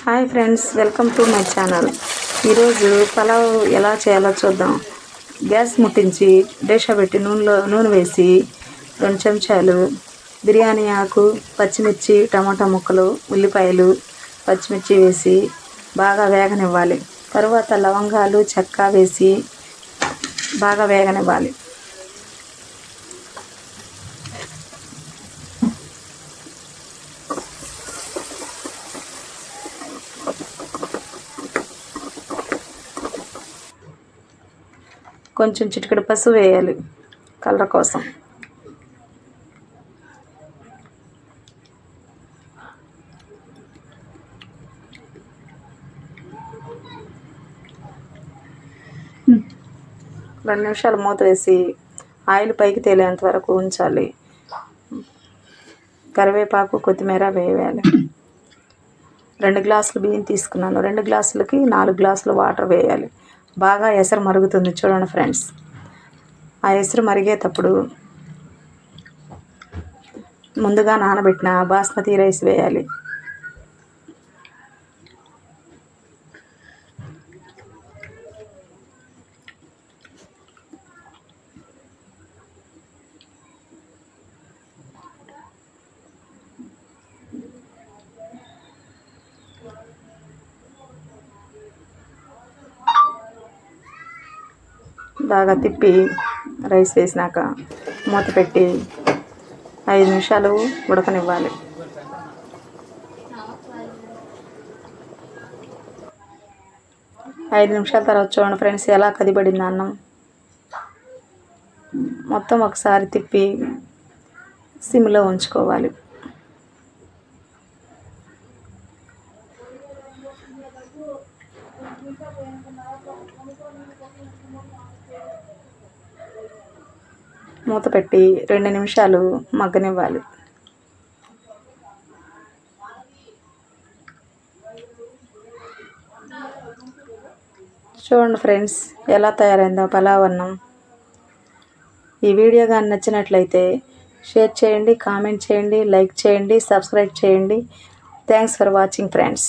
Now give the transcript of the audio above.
Hi friends, welcome to my channel. ఈరోజు పలావ్ ఎలా చేయాలో చూద్దాం. గ్యాస్ ముట్టించి డేషా పెట్టి నూనె వేసి 2 చెంచాలు బిర్యానీ ఆకు, పచ్చిమిర్చి, టమాటా ముక్కలు, ఉల్లిపాయలు, పచ్చిమిర్చి వేసి బాగా వేగనివ్వాలి. తరువాత లవంగాలు, చెక్క వేసి బాగా వేగనివ్వాలి. కొంచెం చిటికెడు పసుపు వేయాలి కలర్ కోసం. రెండు నిమిషాలు మూత వేసి ఆయిల్ పైకి తేలేంత వరకు ఉంచాలి. కరివేపాకు, కొత్తిమీర వేయాలి. 2 గ్లాసులు బియ్యం తీసుకున్నాను. 2 గ్లాసులకి 4 గ్లాసులు వాటర్ వేయాలి. బాగా ఎసరు మరుగుతుంది చూడండి ఫ్రెండ్స్. ఆ ఎసరు మరిగేటప్పుడు ముందుగా నానబెట్టిన బాస్మతి రైస్ వేయాలి. బాగా తిప్పి రైస్ వేసినాక మూత పెట్టి 5 నిమిషాలు ఉడకనివ్వాలి. ఐదు నిమిషాల తర్వాత చూడండి ఫ్రెండ్స్ ఎలా కదిపడింది అన్నం. మొత్తం ఒకసారి తిప్పి సిమ్లో ఉంచుకోవాలి. మూత పెట్టి 2 నిమిషాలు మగ్గనివ్వాలి. చూడండి ఫ్రెండ్స్ ఎలా తయారైందో పలావ్ అన్నం. ఈ వీడియో కానీ నచ్చినట్లయితే షేర్ చేయండి, కామెంట్ చేయండి, లైక్ చేయండి, సబ్స్క్రైబ్ చేయండి. Thanks for watching friends.